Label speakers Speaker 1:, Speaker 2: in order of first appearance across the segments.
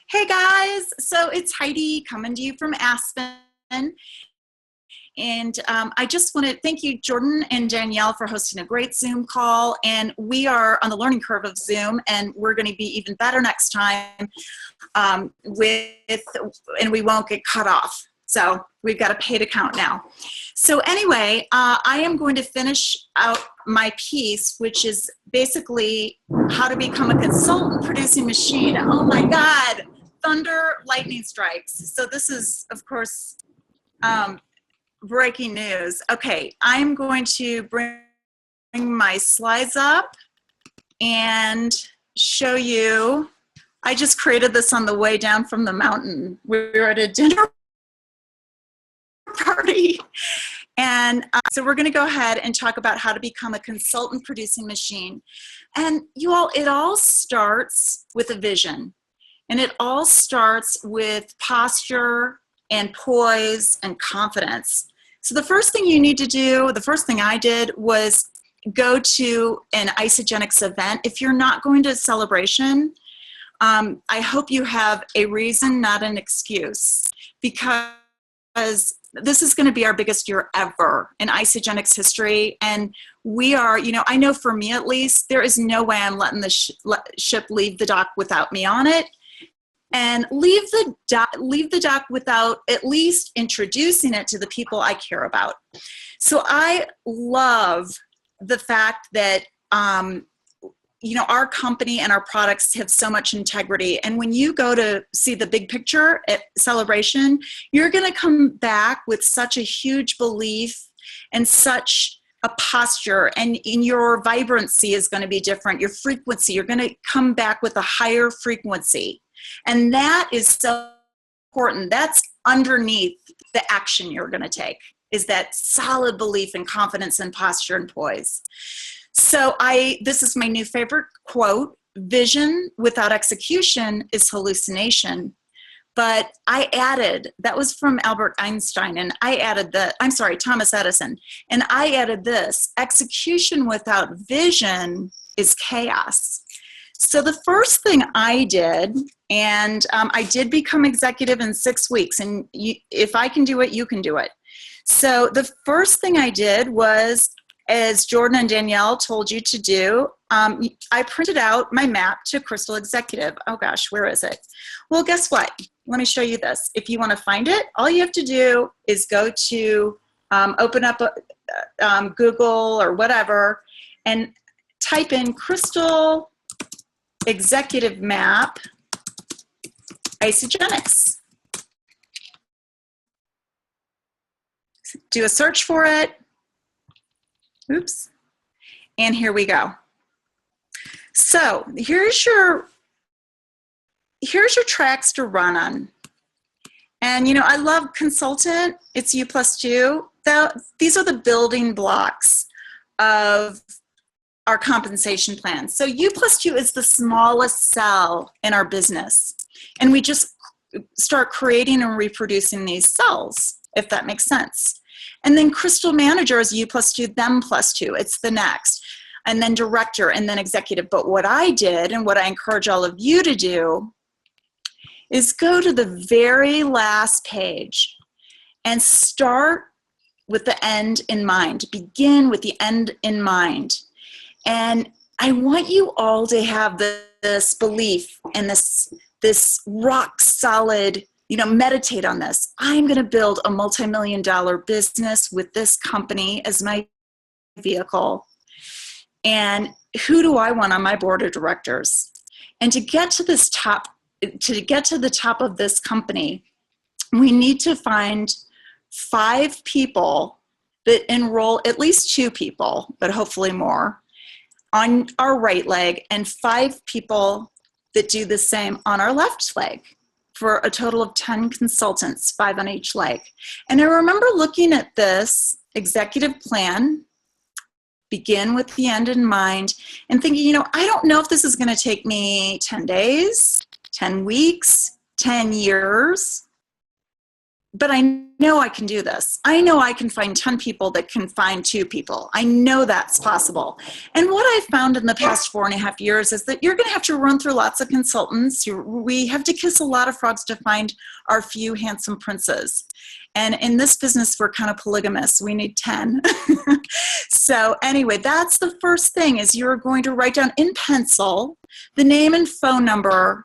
Speaker 1: Hey guys, so it's Heidi coming to you from Aspen. And I just want to thank you, Jordan and Danielle, for hosting a great Zoom call. And we are on the learning curve of Zoom, and we're going to be even better next time and we won't get cut off. So we've got a paid account now. So anyway, I am going to finish out my piece, which is basically how to become a consultant producing machine. Oh my God, thunder, lightning strikes. So this is, of course, breaking news. Okay, I'm going to bring my slides up and show you. I just created this on the way down from the mountain. We were at a dinner party. And so we're going to go ahead and talk about how to become a consultant producing machine. And you all, it all starts with a vision. And it all starts with posture and poise and confidence. So the first thing you need to do, the first thing I did was go to an Isagenix event. If you're not going to a celebration, I hope you have a reason, not an excuse, because this is going to be our biggest year ever in Isagenix history. And we are, you know, I know for me at least, there is no way I'm letting the ship leave the dock without me on it. And leave the dock without at least introducing it to the people I care about. So I love the fact that, you know, our company and our products have so much integrity. And when you go to see the big picture at Celebration, you're going to come back with such a huge belief and such a posture, and in your vibrancy is going to be different. Your frequency, you're going to come back with a higher frequency. And that is so important. That's underneath the action you're going to take, is that solid belief and confidence and posture and poise. So this is my new favorite quote: vision without execution is hallucination. But I added, that was from Albert Einstein, and I added Thomas Edison. And I added this: execution without vision is chaos. So the first thing I did, and I did become executive in 6 weeks, and if I can do it, you can do it. So the first thing I did was, as Jordan and Danielle told you to do, I printed out my map to Crystal Executive. Oh gosh, where is it? Well, guess what? Let me show you this. If you want to find it, all you have to do is go to, open up Google or whatever, and type in Crystal Executive Map Isagenix. Do a search for it. Oops. And here we go. So here's your tracks to run on. And you know, I love consultant. It's U+2. These are the building blocks of our compensation plan. So U+2 is the smallest cell in our business. And we just start creating and reproducing these cells, if that makes sense. And then Crystal Manager is U+2, them +2. It's the next. And then Director, and then Executive. But what I did, and what I encourage all of you to do, is go to the very last page and start with the end in mind. Begin with the end in mind. And I want you all to have this belief and this rock solid, you know, meditate on this. I'm going to build a multi-million-dollar business with this company as my vehicle. And who do I want on my board of directors? And to get to the top of this company, we need to find 5 people that enroll, at least 2 people, but hopefully more, on our right leg, and 5 people that do the same on our left leg, for a total of 10 consultants, 5 on each leg. And I remember looking at this executive plan, begin with the end in mind, and thinking, you know, I don't know if this is going to take me 10 days, 10 weeks, 10 years, but I know I can do this. I know I can find 10 people that can find 2 people. I know that's possible. And what I've found in the past 4.5 years is that you're going to have to run through lots of consultants. We have to kiss a lot of frogs to find our few handsome princes. And in this business, we're kind of polygamous. We need 10. So anyway, that's the first thing, is you're going to write down in pencil the name and phone number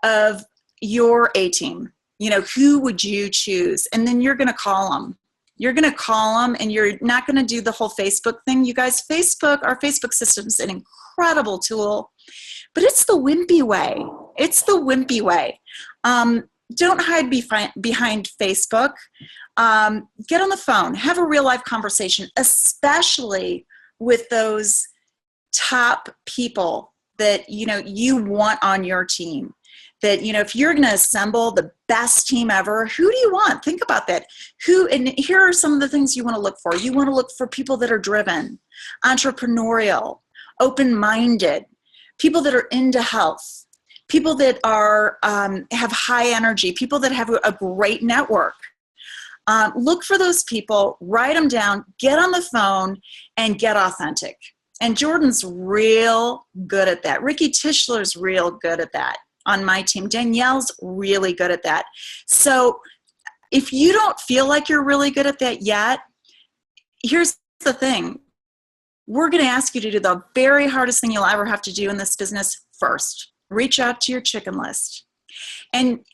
Speaker 1: of your A-team. You know, who would you choose? And then you're going to call them. You're going to call them, and you're not going to do the whole Facebook thing. You guys, our Facebook system is an incredible tool, but it's the wimpy way. It's the wimpy way. Don't hide behind Facebook. Get on the phone. Have a real life conversation, especially with those top people that, you know, you want on your team. That, you know, if you're going to assemble the best team ever, who do you want? Think about that. And here are some of the things you want to look for. You want to look for people that are driven, entrepreneurial, open-minded, people that are into health, people that are have high energy, people that have a great network. Look for those people, write them down, get on the phone, and get authentic. And Jordan's real good at that. Ricky Tischler's real good at that. On my team, Danielle's really good at that. So if you don't feel like you're really good at that yet, here's the thing. We're going to ask you to do the very hardest thing you'll ever have to do in this business first. Reach out to your chicken list. And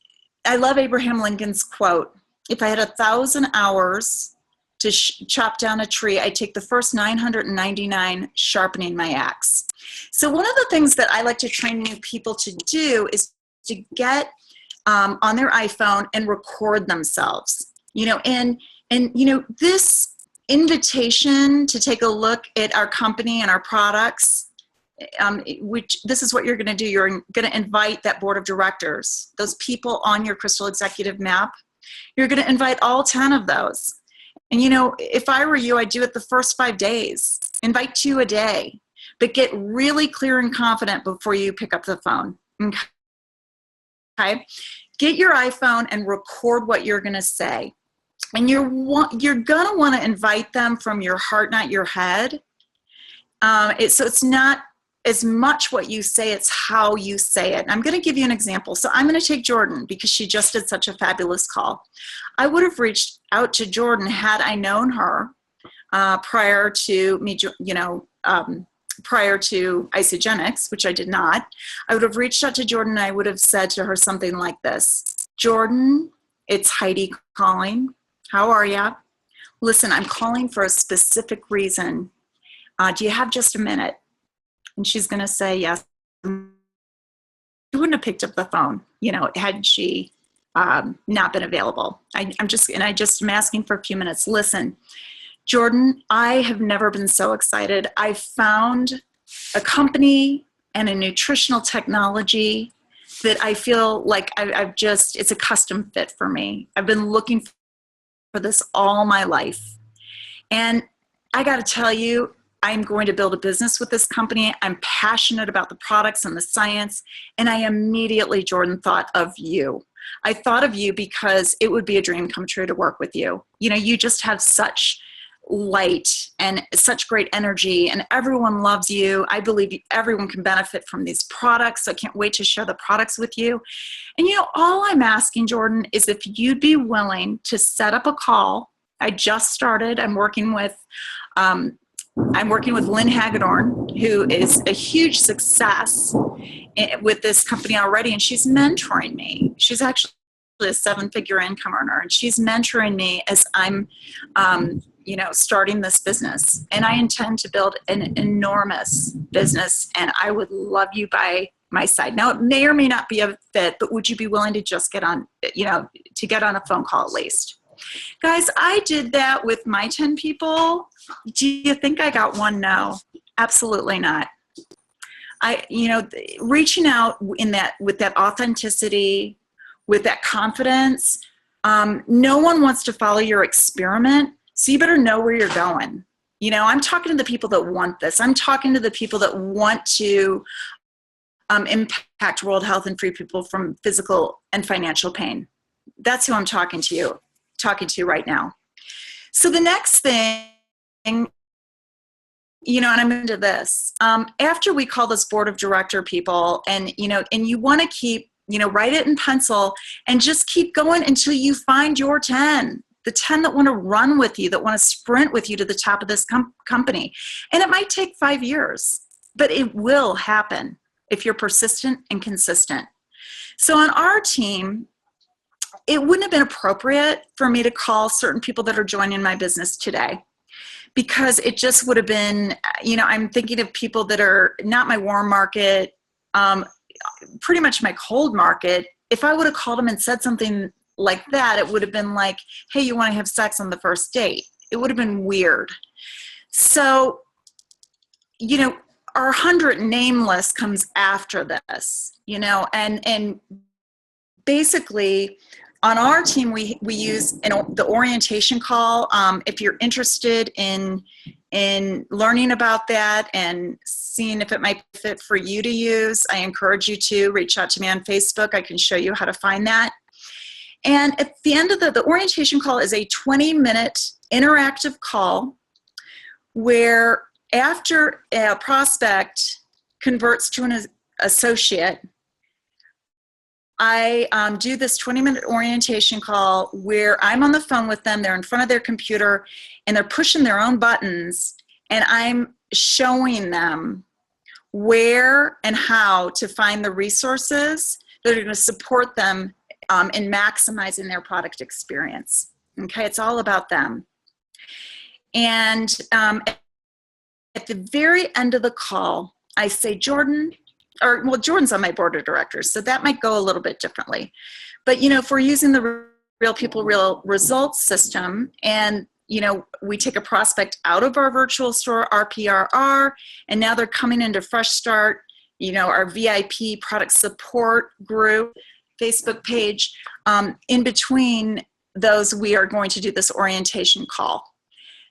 Speaker 1: I love Abraham Lincoln's quote, if I had 1,000 hours to chop down a tree, I'd take the first 999 sharpening my axe. So one of the things that I like to train new people to do is to get on their iPhone and record themselves. You know, and you know, this invitation to take a look at our company and our products, which this is what you're going to do. You're going to invite that board of directors, those people on your Crystal Executive Map. You're going to invite all 10 of those. And you know, if I were you, I'd do it the first 5 days. Invite 2 a day. But get really clear and confident before you pick up the phone. Okay? Get your iPhone and record what you're going to say. And you're going to want to invite them from your heart, not your head. So it's not as much what you say, it's how you say it. And I'm going to give you an example. So I'm going to take Jordan because she just did such a fabulous call. I would have reached out to Jordan had I known her prior to me, you know, prior to Isagenix, which I did not. I would have reached out to Jordan and I would have said to her something like this. Jordan, it's Heidi calling. How are ya? Listen, I'm calling for a specific reason. Do you have just a minute? And she's going to say yes. She wouldn't have picked up the phone, you know, had she not been available. I'm just asking for a few minutes. Listen, Jordan, I have never been so excited. I found a company and a nutritional technology that I feel like it's a custom fit for me. I've been looking for this all my life. And I got to tell you, I'm going to build a business with this company. I'm passionate about the products and the science. And I immediately, Jordan, thought of you. I thought of you because it would be a dream come true to work with you. You know, you just have such light and such great energy, and everyone loves you. I believe everyone can benefit from these products, so I can't wait to share the products with you. And you know, all I'm asking, Jordan, is if you'd be willing to set up a call. I just started. I'm working with Lynn Hagedorn, who is a huge success with this company already, and she's mentoring me. She's actually a 7-figure income earner, and she's mentoring me as I'm starting this business. And I intend to build an enormous business, and I would love you by my side. Now, it may or may not be a fit, but would you be willing to just get on a phone call at least? Guys, I did that with my 10 people. Do you think I got one no? Absolutely not. Reaching out with that authenticity, with that confidence, no one wants to follow your experiment, so you better know where you're going. You know, I'm talking to the people that want this. I'm talking to the people that want to impact world health and free people from physical and financial pain. That's who I'm talking to you. talking to you right now. So the next thing, you know, and I'm into this, after we call this board of director people, and, you know, and you want to keep, you know, write it in pencil and just keep going until you find your 10, the 10 that want to run with you, that want to sprint with you to the top of this company. And it might take 5 years, but it will happen if you're persistent and consistent. So on our team, it wouldn't have been appropriate for me to call certain people that are joining my business today, because it just would have been, you know, I'm thinking of people that are not my warm market, pretty much my cold market. If I would have called them and said something like that, it would have been like, hey, you want to have sex on the first date? It would have been weird. So, you know, our 100 name list comes after this, you know, and basically on our team, we use the orientation call. If you're interested in learning about that and seeing if it might fit for you to use, I encourage you to reach out to me on Facebook. I can show you how to find that. And at the end of the orientation call is a 20-minute interactive call where after a prospect converts to an associate, I do this 20-minute orientation call where I'm on the phone with them, they're in front of their computer, and they're pushing their own buttons, and I'm showing them where and how to find the resources that are going to support them in maximizing their product experience. Okay, it's all about them. And at the very end of the call, I say, Jordan, or well, Jordan's on my board of directors, so that might go a little bit differently. But, you know, if we're using the Real People, Real Results system, and, you know, we take a prospect out of our virtual store, RPRR, and now they're coming into Fresh Start, you know, our VIP product support group, Facebook page. In between those, we are going to do this orientation call.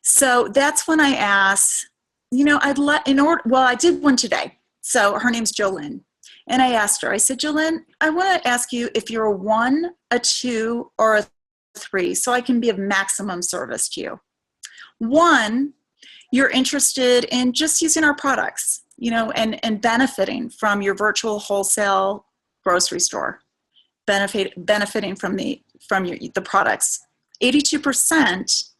Speaker 1: So that's when I ask, you know, I did one today. So her name's Jolynn. And I asked her, I said, Jolynn, I want to ask you if you're a 1, a 2, or a 3, so I can be of maximum service to you. 1, you're interested in just using our products, you know, and benefiting from your virtual wholesale grocery store, benefiting from the products. 82%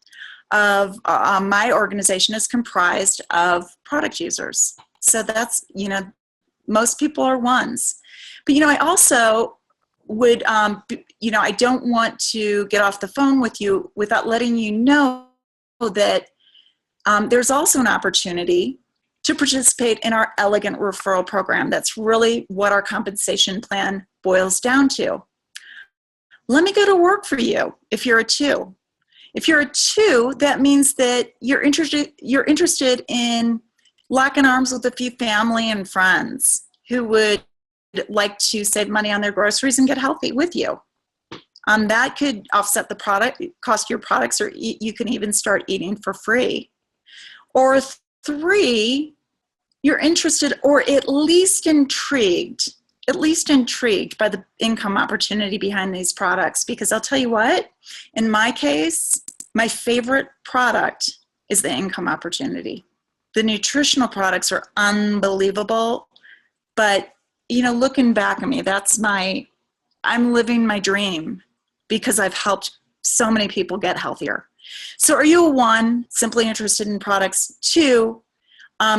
Speaker 1: of my organization is comprised of product users. So that's, you know, most people are 1s. But, you know, I also would, you know, I don't want to get off the phone with you without letting you know that there's also an opportunity to participate in our Elegant Referral Program. That's really what our compensation plan boils down to. Let me go to work for you if you're a 2. If you're a 2, that means that you're interested in locking arms with a few family and friends who would like to save money on their groceries and get healthy with you. That could offset the cost of your products, or you can even start eating for free. Or 3, you're interested or at least intrigued by the income opportunity behind these products. Because I'll tell you what, in my case, my favorite product is the income opportunity. The nutritional products are unbelievable, but, you know, looking back at me, I'm living my dream because I've helped so many people get healthier. So are you a 1, simply interested in products? 2,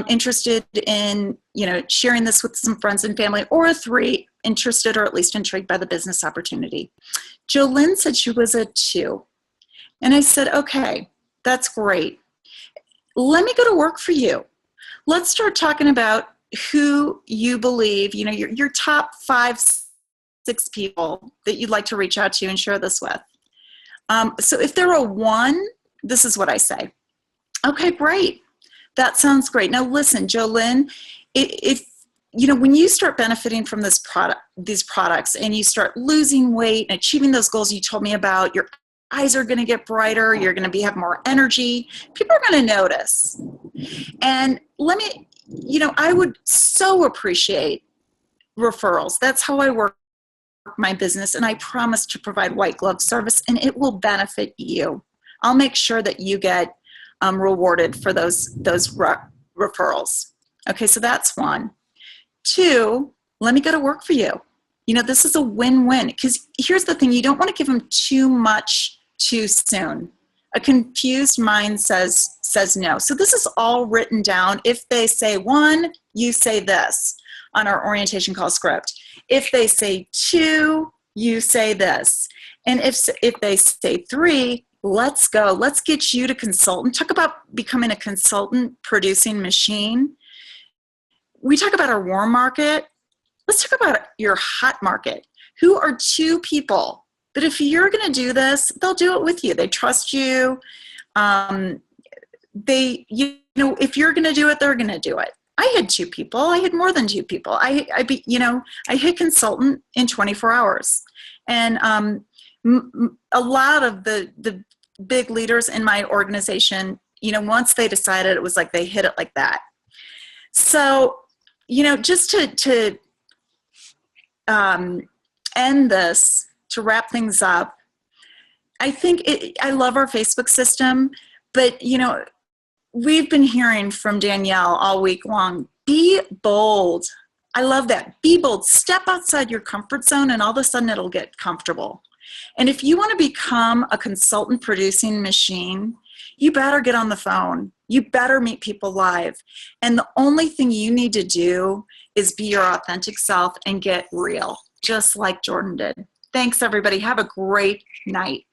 Speaker 1: interested in, you know, sharing this with some friends and family? Or a 3, interested or at least intrigued by the business opportunity? Jolynn said she was a 2. And I said, okay, that's great. Let me go to work for you. Let's start talking about who you believe, you know, your top 5, 6 people that you'd like to reach out to and share this with. So if they're a 1, this is what I say. Okay, great. That sounds great. Now listen, Jolynn, if you know, when you start benefiting from these products and you start losing weight and achieving those goals you told me about, your eyes are going to get brighter, you're going to have more energy, people are going to notice. And you know, I would so appreciate referrals. That's how I work my business, and I promise to provide white glove service, and it will benefit you. I'll make sure that you get rewarded for those referrals. Okay, so that's one. Two, let me go to work for you. You know, this is a win-win, because here's the thing, you don't want to give them too much too soon. A confused mind says no. So this is all written down. If they say one, you say this on our orientation call script. If they say two, you say this. And if they say three, let's go. Let's get you to consultant. Talk about becoming a consultant producing machine. We talk about our warm market. Let's talk about your hot market. Who are two people that if you're going to do this, they'll do it with you. They trust you. If you're going to do it, they're going to do it. I had two people. I had more than two people. I hit consultant in 24 hours. And a lot of the big leaders in my organization, you know, once they decided, it was like they hit it like that. So, you know, just to end this, to wrap things up, I think I love our Facebook system, but, you know, we've been hearing from Danielle all week long, be bold. I love that. Be bold. Step outside your comfort zone, and all of a sudden it'll get comfortable. And if you want to become a consultant producing machine, you better get on the phone. You better meet people live. And the only thing you need to do is be your authentic self and get real, just like Jordan did. Thanks, everybody. Have a great night.